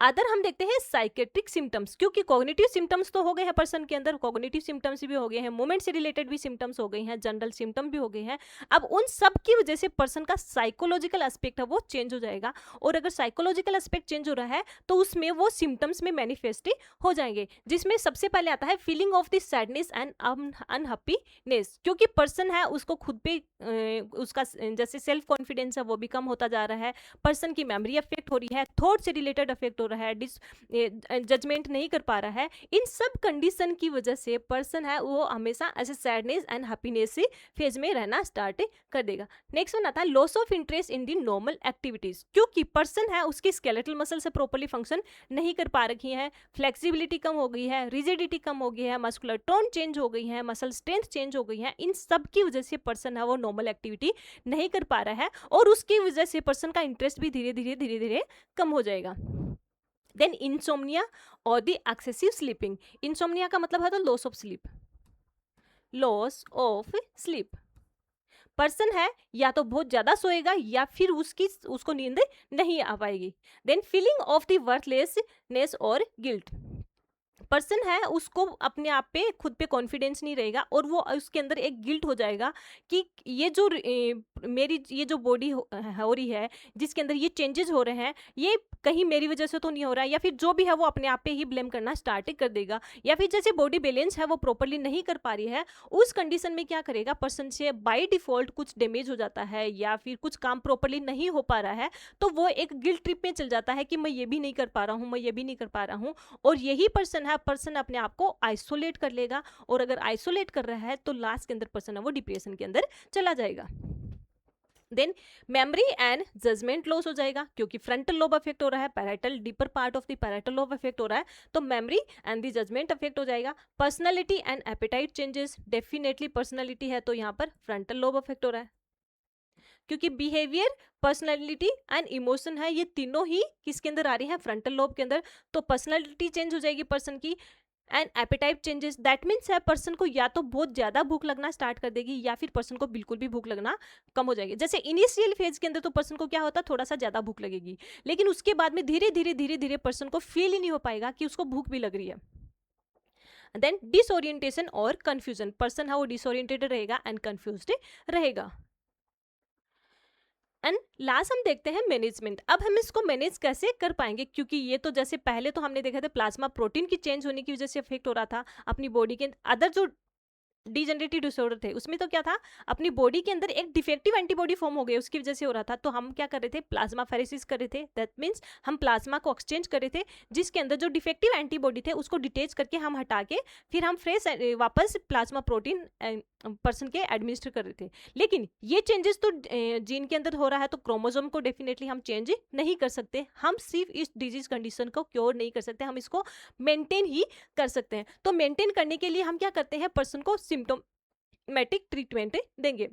अदर हम देखते हैं साइकेट्रिक सिम्टम्स, क्योंकि कॉग्निटिव सिम्टम्स तो हो गए हैं पर्सन के अंदर, कॉग्निटिव सिम्टम्स भी हो गए हैं, मूवमेंट से रिलेटेड भी सिम्टम्स हो गए हैं, जनरल सिम्टम भी हो गए हैं। अब उन सब की वजह से पर्सन का साइकोलॉजिकल एस्पेक्ट है वो चेंज हो जाएगा, और अगर साइकोलॉजिकल एस्पेक्ट चेंज हो रहा है तो उसमें वो सिम्टम्स में मैनिफेस्ट हो जाएंगे, जिसमें सबसे पहले आता है feeling of the sadness and unhappiness, क्योंकि पर्सन है उसको खुद पे उसका जैसे सेल्फ कॉन्फिडेंस है वो भी कम होता जा रहा है, पर्सन की मेमोरी अफेक्ट हो रही है, थॉट से रिलेटेड अफेक्ट हो रहा है, जजमेंट नहीं कर पा रहा है, इन सब कंडीशन की वजह से पर्सन है वो हमेशा ऐसे सैडनेस एंड हैप्पीनेस फेज में रहना स्टार्ट कर देगा। नेक्स्ट वन आता है loss of interest in the normal activities, क्योंकि पर्सन है उसकी स्केलेटल मसल से प्रॉपर्ली फंक्शन नहीं कर पा रखी है, फ्लेक्सिबिलिटी कम हो गई है, रिजिडिटी कम हो गई है, मस्कुलर टोन चेंज हो गई है, मसल स्ट्रेंथ चेंज हो गई है, इन सब की वजह से पर्सन है वो नॉर्मल एक्टिविटी नहीं कर पा रहा है और उसकी वजह से पर्सन का इंटरेस्ट भी धीरे धीरे कम हो जाएगा। देन इंसोम्निया और द एक्सेसिव स्लीपिंग, इंसोम्निया का मतलब है तो loss of sleep, loss of sleep, person है या तो बहुत ज्यादा सोएगा या फिर उसको नींद नहीं आ पाएगी। Than feeling of the worthlessness और गिल्ट, पर्सन है उसको अपने आप पे खुद पे कॉन्फिडेंस नहीं रहेगा और वो उसके अंदर एक गिल्ट हो जाएगा कि ये जो मेरी ये जो बॉडी हो रही है जिसके अंदर ये चेंजेस हो रहे हैं ये कहीं मेरी वजह से तो नहीं हो रहा है, या फिर जो भी है वो अपने आप पे ही ब्लेम करना स्टार्ट कर देगा, या फिर जैसे बॉडी बैलेंस है वो प्रॉपरली नहीं कर पा रही है, उस कंडीशन में क्या करेगा पर्सन से बाय डिफॉल्ट कुछ डैमेज हो जाता है या फिर कुछ काम प्रॉपरली नहीं हो पा रहा है, तो वो एक गिल्ट ट्रिप में चल जाता है कि मैं ये भी नहीं कर पा रहा हूँ, मैं ये भी नहीं कर पा रहा हूँ, और यही पर्सन है पर्सन अपने आप को आइसोलेट कर लेगा, और अगर आइसोलेट कर रहा है तो लास्ट के अंदर पर्सन है वो डिप्रेशन के अंदर चला जाएगा। Then memory and judgement loss हो जाएगा क्योंकि फ्रंटल लोब अफेक्ट हो रहा है, parietal deeper part of the parietal lobe affect हो रहा है, तो memory and the judgement affect हो जाएगा। Personality and appetite changes, definitely personality है तो यहाँ पर फ्रंटल लोब अफेक्ट हो रहा है क्योंकि बिहेवियर, पर्सनालिटी एंड इमोशन है ये तीनों ही किसके अंदर आ रही है, फ्रंटल लोब के अंदर, तो पर्सनालिटी चेंज हो जाएगी पर्सन की and appetite changes, that means है पर्सन को या तो बहुत ज्यादा भूख लगना स्टार्ट कर देगी या फिर पर्सन को बिल्कुल भी भूख लगना कम हो जाएगी। जैसे इनिशियल फेज के अंदर तो पर्सन को क्या होता है थोड़ा सा ज्यादा भूख लगेगी, लेकिन उसके बाद में धीरे धीरे पर्सन को फील ही नहीं हो पाएगा कि उसको भूख भी लग रही है। देन डिसओरिएंटेशन और कंफ्यूजन, पर्सन है वो डिसओरिएंटेड रहेगा एंड कंफ्यूज्ड रहेगा। एंड लास्ट हम देखते हैं मैनेजमेंट। अब हम इसको मैनेज कैसे कर पाएंगे, क्योंकि ये तो जैसे पहले तो हमने देखा था प्लाज्मा प्रोटीन की चेंज होने की वजह से इफेक्ट हो रहा था अपनी बॉडी के अदर जो डीजनरेटिव डिसऑर्डर थे, उसमें तो क्या था अपनी बॉडी के अंदर एक डिफेक्टिव एंटीबॉडी फॉर्म हो गई उसकी वजह से हो रहा था, तो हम क्या कर रहे थे प्लाज्मा फेरेसिस कर रहे थे, दैट मीन्स हम प्लाज्मा को एक्सचेंज कर रहे थे जिसके अंदर जो डिफेक्टिव एंटीबॉडी थे उसको डिटेच करके हम हटा के फिर हम फ्रेश वापस प्लाज्मा प्रोटीन पर्सन के एडमिनिस्टर कर रहे थे। लेकिन ये चेंजेस तो जीन के अंदर हो रहा है तो क्रोमोसोम को डेफिनेटली हम चेंज नहीं कर सकते, हम सिर्फ इस डिजीज कंडीशन को क्योर नहीं कर सकते, हम इसको मेंटेन ही कर सकते हैं। तो मेंटेन करने के लिए हम क्या करते हैं पर्सन को सिम्टोमेटिक ट्रीटमेंट देंगे।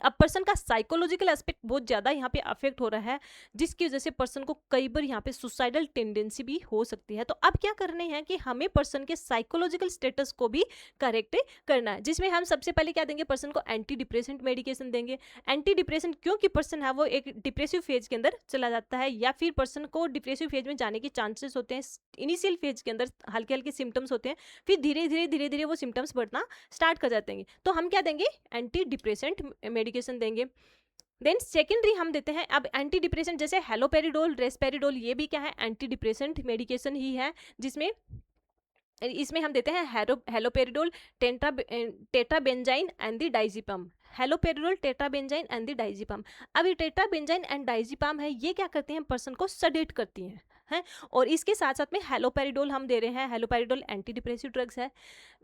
अब पर्सन का साइकोलॉजिकल एस्पेक्ट बहुत ज़्यादा यहाँ पे अफेक्ट हो रहा है जिसकी वजह से पर्सन को कई बार यहाँ पे सुसाइडल टेंडेंसी भी हो सकती है। तो अब क्या करने हैं कि हमें पर्सन के साइकोलॉजिकल स्टेटस को भी करेक्ट करना है, जिसमें हम सबसे पहले क्या देंगे पर्सन को एंटी डिप्रेसेंट मेडिकेशन देंगे। एंटी डिप्रेसेंट क्योंकि पर्सन है वो एक डिप्रेसिव फेज के अंदर चला जाता है या फिर पर्सन को डिप्रेसिव फेज में जाने के चांसेस होते हैं, इनिशियल फेज के अंदर हल्के हल्के सिम्टम्स होते हैं, फिर धीरे धीरे वो सिम्टम्स बढ़ना स्टार्ट कर जाते हैं, तो हम क्या देंगे एंटी डिप्रेसेंट मेडिकेशन देंगे। देन सेकेंडरी हम देते हैं अब एंटी डिप्रेसेंट जैसे हेलोपेरिडोल, रेस्पेरिडोल, ये भी क्या है एंटी डिप्रेसेंट मेडिकेशन ही है, जिसमें इसमें हम देते हैं haloperidol, tetrabenazine and the diazepam, haloperidol, tetrabenazine and the diazepam. अब ये टेट्राबेंजाइन एंड डाइजिपम है ये क्या करती हैं पर्सन को सडेट करती हैं है, और इसके साथ साथ में हेलोपेरिडोल हम दे रहे हैं, हेलोपेरिडोल एंटी डिप्रेसिव ड्रग्स है।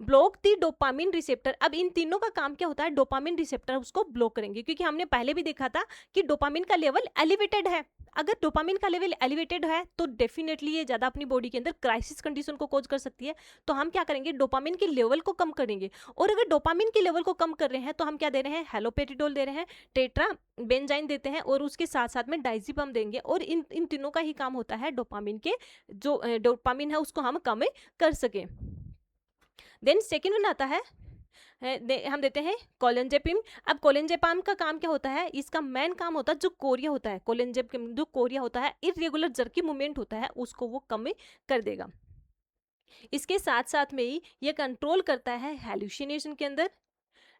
ब्लॉक दी डोपामिन रिसेप्टर, अब इन तीनों का काम क्या होता है डोपामिन रिसेप्टर उसको ब्लॉक करेंगे, क्योंकि हमने पहले भी देखा था कि डोपामिन का लेवल एलिवेटेड है, अगर डोपामिन का लेवल एलिवेटेड है तो डेफिनेटली ये ज़्यादा अपनी बॉडी के अंदर क्राइसिस कंडीशन को कॉज कर सकती है, तो हम क्या करेंगे डोपामिन के लेवल को कम करेंगे, और अगर डोपामिन के लेवल को कम कर रहे हैं तो हम क्या दे रहे हैं हेलोपेरिडोल दे रहे हैं, टेट्राबेंजाइन देते हैं और उसके साथ साथ में डाइजिपम देंगे, और इन तीनों का ही काम होता है डोपामिन के जो डोपामिन है उसको हम कम कर सकें। देन सेकेंड वन आता है हम देते हैं कोलेंजेपिम। अब कोलेंजेपाम का काम क्या होता है, इसका मेन काम होता है जो कोरिया होता है, कोलेंजेपिम जो कोरिया होता है इरेगुलर जर्की मूवमेंट होता है उसको वो कम कर देगा। इसके साथ साथ में ही ये कंट्रोल करता है हेलुसिनेशन के अंदर,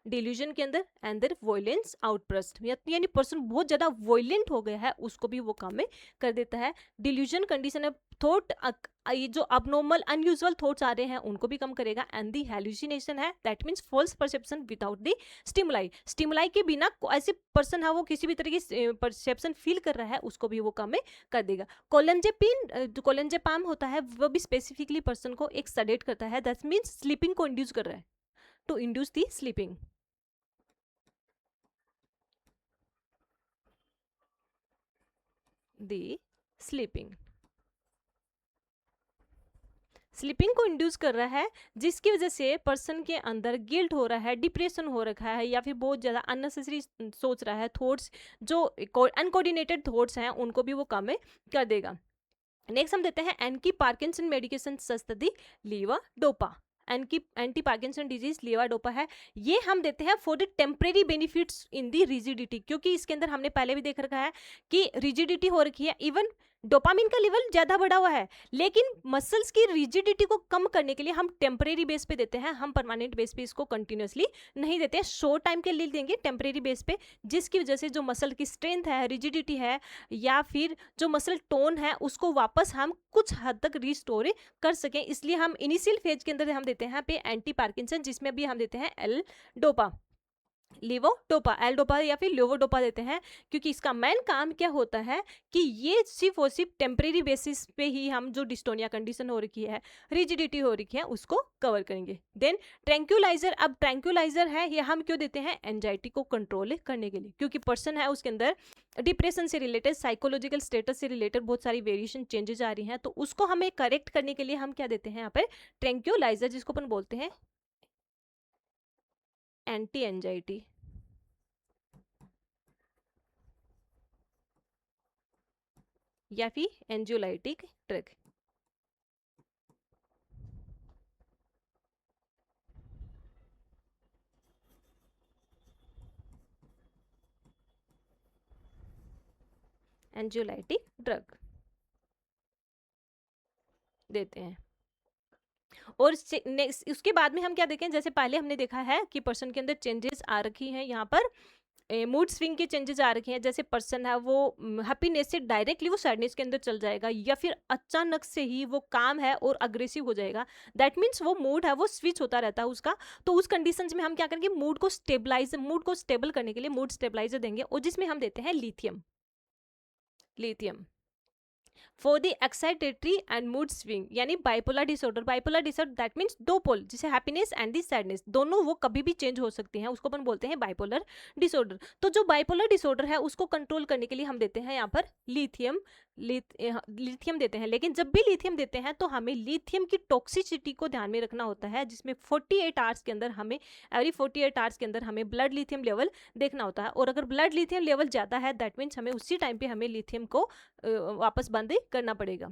डिल्यूजन के अंदर, एंड देयर वॉयलेंस आउटबर्स्ट, यानी पर्सन बहुत ज़्यादा वॉयलेंट हो गया है, उसको भी वो काम में कर देता है। डिल्यूजन कंडीशन है, थॉट ये जो अबनॉर्मल अनयूजुअल थॉट्स आ रहे हैं उनको भी कम करेगा। एंड दी हेलुसिनेशन है, that means false perception without the stimuli, stimuli के बिना ऐसे पर्सन है वो किसी भी तरह की परसेप्शन फील कर रहा है उसको भी वो कम में कर देगा। कोलेंजेपिन जो कोलेंजेपाम होता है वो भी स्पेसिफिकली पर्सन को एक सडेट करता है, दैट मीन्स स्लीपिंग को इंड्यूस कर रहा है, to induce the sleeping, the sleeping, sleeping को इंड्यूस कर रहा है, जिसकी वजह से पर्सन के अंदर गिल्ट हो रहा है, डिप्रेशन हो रखा है, या फिर बहुत ज़्यादा अननेसेसरी सोच रहा है, थॉट्स जो अनकोऑर्डिनेटेड थॉट्स हैं उनको भी वो कम में कर देगा। नेक्स्ट हम देते हैं एंटी पार्किंसन मेडिकेशन सच दी लीवाडोपा, एंटी पार्किंसन डिजीज लीवाडोपा है, ये हम देते हैं for the temporary benefits in the rigidity, क्योंकि इसके अंदर हमने पहले भी देख रखा है कि रिजिडिटी हो रखी है, इवन डोपामिन का लेवल ज़्यादा बढ़ा हुआ है, लेकिन मसल्स की रिजिडिटी को कम करने के लिए हम टेम्परेरी बेस पे देते हैं, हम परमानेंट बेस पे इसको कंटिन्यूसली नहीं देते हैं, शॉर्ट टाइम के लिए देंगे टेम्परेरी बेस पे, जिसकी वजह से जो मसल की स्ट्रेंथ है, रिजिडिटी है, या फिर जो मसल टोन है उसको वापस हम कुछ हद तक रिस्टोर कर सकें। इसलिए हम इनिशियल फेज के अंदर हम देते हैं यहाँ पे एंटी पार्किंसन, जिसमें भी हम देते हैं L dopa, levodopa, L dopa या फिर लोवोडोपा देते हैं, क्योंकि इसका मेन काम क्या होता है कि ये सिर्फ और सिर्फ टेम्परेरी बेसिस पे ही हम जो डिस्टोनिया कंडीशन हो रखी है, रिजिडिटी हो रखी है, उसको कवर करेंगे। देन ट्रैंक्यूलाइजर, अब ट्रैंक्यूलाइजर है ये हम क्यों देते हैं, एंजाइटी को कंट्रोल करने के लिए, क्योंकि पर्सन है उसके अंदर डिप्रेशन से रिलेटेड, साइकोलॉजिकल स्टेटस से रिलेटेड बहुत सारी वेरिएशन चेंजेस आ रही हैं, तो उसको हमें करेक्ट करने के लिए हम क्या देते हैं यहाँ पर, ट्रैंक्यूलाइजर, जिसको अपन बोलते हैं एंटी एंजाइटी या फिर एंजियोलाइटिक ड्रग। एंजियोलाइटिक ड्रग देते हैं। और नेक्स्ट उसके बाद में हम क्या देखें, जैसे पहले हमने देखा है कि पर्सन के अंदर चेंजेस आ रखी हैं, यहाँ पर मूड स्विंग के चेंजेस आ रखे हैं, जैसे पर्सन है वो हैप्पीनेस से डायरेक्टली वो सैडनेस के अंदर चल जाएगा, या फिर अचानक से ही वो काम है और अग्रेसिव हो जाएगा, दैट मीन्स वो मूड है वो स्विच होता रहता है उसका। तो उस कंडीशंस में हम क्या करेंगे, मूड को स्टेबल करने के लिए मूड स्टेबलाइजर देंगे, और जिसमें हम देते हैं lithium, lithium for the excitatory and mood swing, यानी bipolar disorder, bipolar disorder that means दो पोल, जैसे हैप्पीनेस एंड दी सैडनेस, दोनों वो कभी भी चेंज हो सकते हैं, उसको अपन बोलते हैं बाइपोलर डिसऑर्डर। तो जो बाइपोलर डिसऑर्डर है उसको कंट्रोल करने के लिए हम देते हैं यहाँ पर लिथियम, लिथियम देते हैं, लेकिन जब भी लिथियम देते हैं तो हमें लिथियम की टॉक्सिसिटी को ध्यान में रखना होता है, जिसमें 48 आवर्स के अंदर हमें, एवरी 48 आवर्स के अंदर हमें ब्लड लिथियम लेवल देखना होता है, और अगर ब्लड लिथियम लेवल ज़्यादा है दैट मीन्स हमें उसी टाइम पे हमें लिथियम को वापस बंद करना पड़ेगा।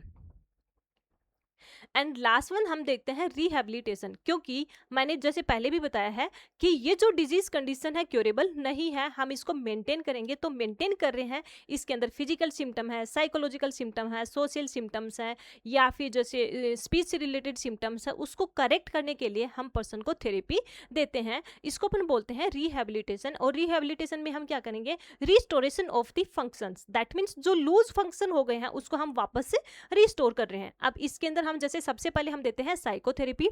एंड लास्ट वन हम देखते हैं रिहेबिलिटेशन, क्योंकि मैंने जैसे पहले भी बताया है कि ये जो डिजीज कंडीशन है क्योरेबल नहीं है, हम इसको मेंटेन करेंगे, तो मेंटेन कर रहे हैं, इसके अंदर फिजिकल सिम्टम है, साइकोलॉजिकल सिम्टम है, सोशल सिम्टम्स है, या फिर जैसे स्पीच से रिलेटेड सिम्टम्स है, उसको करेक्ट करने के लिए हम पर्सन को थेरेपी देते हैं, इसको अपन बोलते हैं रिहेबिलिटेशन। और रिहेबिलिटेशन में हम क्या करेंगे, restoration of the functions, that means जो लूज फंक्शन हो गए हैं उसको हम वापस से रिस्टोर कर रहे हैं। अब इसके अंदर हम जैसे सबसे पहले हम देते हैं psychotherapy.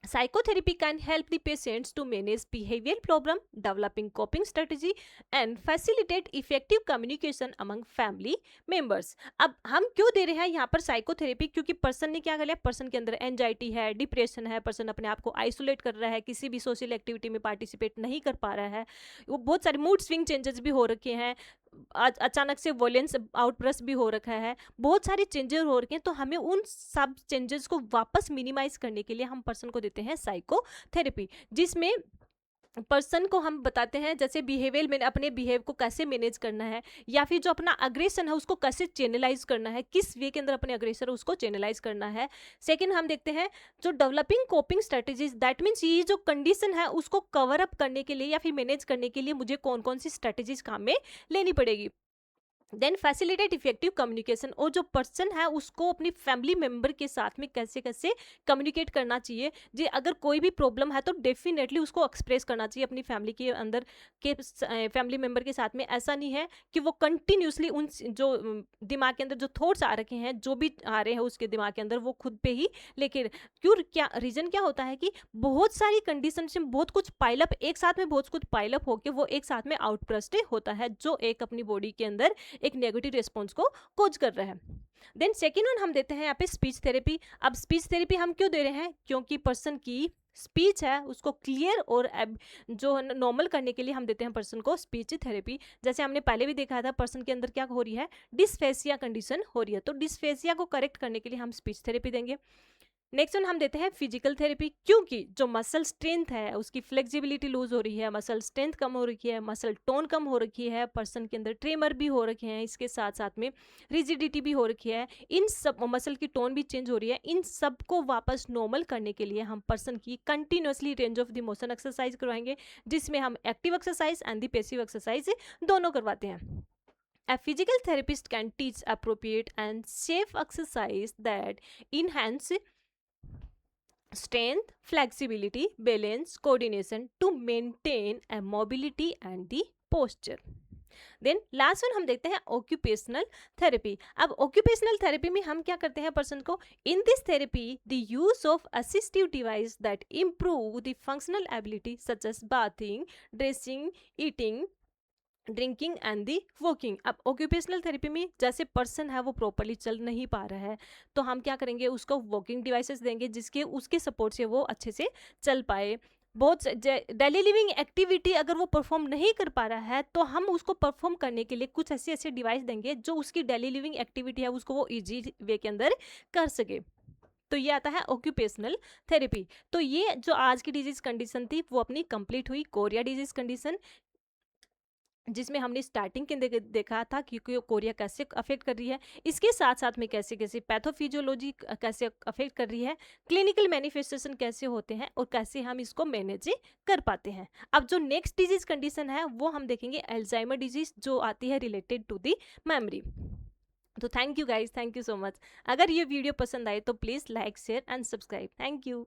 Psychotherapy can help the patients to manage behavioral problem, developing coping strategy and facilitate effective communication among family members। अब हम क्यों दे रहे हैं यहाँ पर साइकोथेरेपी, क्योंकि पर्सन ने क्या कर लिया, पर्सन के अंदर एंजाइटी है, डिप्रेशन है, पर्सन अपने आप को आइसोलेट कर रहा है, किसी भी सोशल एक्टिविटी में पार्टिसिपेट नहीं कर पा रहा है, वो बहुत सारे मूड स्विंग चेंजेस भी हो रखे हैं, अचानक से वॉयलेंस आउटब्रस्ट भी हो रखा है, बहुत सारे चेंजेस हो रखे हैं, तो हमें उन सब चेंजेस को वापस मिनिमाइज करने के लिए हम पर्सन को देते हैं साइकोथेरेपी, जिसमें पर्सन को हम बताते हैं जैसे बिहेवियर में अपने बिहेव को कैसे मैनेज करना है, या फिर जो अपना अग्रेशन है उसको कैसे चैनलाइज करना है, किस वे के अंदर अपने अग्रेसर उसको चैनलाइज करना है। सेकंड हम देखते हैं जो developing coping strategies, that means ये जो कंडीशन है उसको कवर अप करने के लिए या फिर मैनेज करने के लिए मुझे कौन कौन सी स्ट्रेटेजीज काम में लेनी पड़ेगी। देन फैसिलिटेट इफेक्टिव कम्युनिकेशन, और जो पर्सन है उसको अपनी फैमिली मेम्बर के साथ में कैसे कैसे कम्युनिकेट करना चाहिए। जी अगर कोई भी प्रॉब्लम है तो डेफिनेटली उसको एक्सप्रेस करना चाहिए अपनी फैमिली के अंदर के फैमिली मेम्बर के साथ में। ऐसा नहीं है कि वो कंटिन्यूसली उन जो दिमाग के अंदर जो थॉट्स आ रखे हैं, जो भी आ रहे हैं उसके दिमाग के अंदर, वो खुद पे ही लेके, क्यों क्या रीज़न क्या होता है कि बहुत सारी कंडीशन में बहुत कुछ पाइलअप एक साथ में, बहुत कुछ पाइलअप होके वो एक साथ में आउटब्रस्ट होता है, जो एक अपनी बॉडी के अंदर एक नेगेटिव रिस्पॉन्स को कोज कर रहा है। देन सेकेंड वन हम देते हैं यहाँ पे स्पीच थेरेपी। अब स्पीच थेरेपी हम क्यों दे रहे हैं, क्योंकि पर्सन की स्पीच है उसको क्लियर और जो नॉर्मल करने के लिए हम देते हैं पर्सन को स्पीच थेरेपी। जैसे हमने पहले भी देखा था पर्सन के अंदर क्या हो रही है, डिस्फेसिया कंडीशन हो रही है, तो डिस्फेसिया को करेक्ट करने के लिए हम स्पीच थेरेपी देंगे। नेक्स्ट वन हम देते हैं फिजिकल थेरेपी, क्योंकि जो मसल स्ट्रेंथ है उसकी फ्लेक्सिबिलिटी लूज हो रही है, मसल स्ट्रेंथ कम हो रखी है, मसल टोन कम हो रखी है, पर्सन के अंदर ट्रेमर भी हो रखे हैं, इसके साथ साथ में रिजिडिटी भी हो रखी है, इन सब मसल की टोन भी चेंज हो रही है। इन सब को वापस नॉर्मल करने के लिए हम पर्सन की continuously range of the motion exercise करवाएंगे, जिसमें हम active exercise and the passive exercise दोनों करवाते हैं। A physical therapist can teach appropriate and safe exercise that enhance strength, flexibility, balance, coordination to maintain a mobility and the posture. Then last one हम देखते हैं occupational therapy. अब occupational therapy में हम क्या करते हैं पर्सन को, in this therapy the use of assistive device that improve the functional ability such as bathing, dressing, eating, drinking and the walking. अब ऑक्यूपेशनल थेरेपी में जैसे पर्सन है वो प्रॉपरली चल नहीं पा रहा है, तो हम क्या करेंगे, उसको वॉकिंग डिवाइसेस देंगे जिसके उसके सपोर्ट से वो अच्छे से चल पाए। बहुत डेली लिविंग एक्टिविटी अगर वो परफॉर्म नहीं कर पा रहा है तो हम उसको परफॉर्म करने के लिए कुछ ऐसे ऐसे डिवाइस देंगे जो उसकी डेली लिविंग एक्टिविटी है उसको वो इजी वे के अंदर कर सके। तो ये आता है ऑक्यूपेशनल थेरेपी। तो ये जो आज की डिजीज कंडीशन थी वो अपनी कंप्लीट हुई, कोरिया डिजीज कंडीशन, जिसमें हमने स्टार्टिंग के देखा था कि कोरिया कैसे अफेक्ट कर रही है, इसके साथ साथ में कैसे कैसे पैथोफिजियोलॉजी कैसे अफेक्ट कर रही है, क्लिनिकल मैनिफेस्टेशन कैसे होते हैं और कैसे हम इसको मैनेज कर पाते हैं। अब जो नेक्स्ट डिजीज कंडीशन है वो हम देखेंगे अल्जाइमर डिजीज, जो आती है रिलेटेड टू दी मेमोरी। तो thank you guys, thank you so much. अगर ये वीडियो पसंद आए तो please like share and subscribe. Thank you.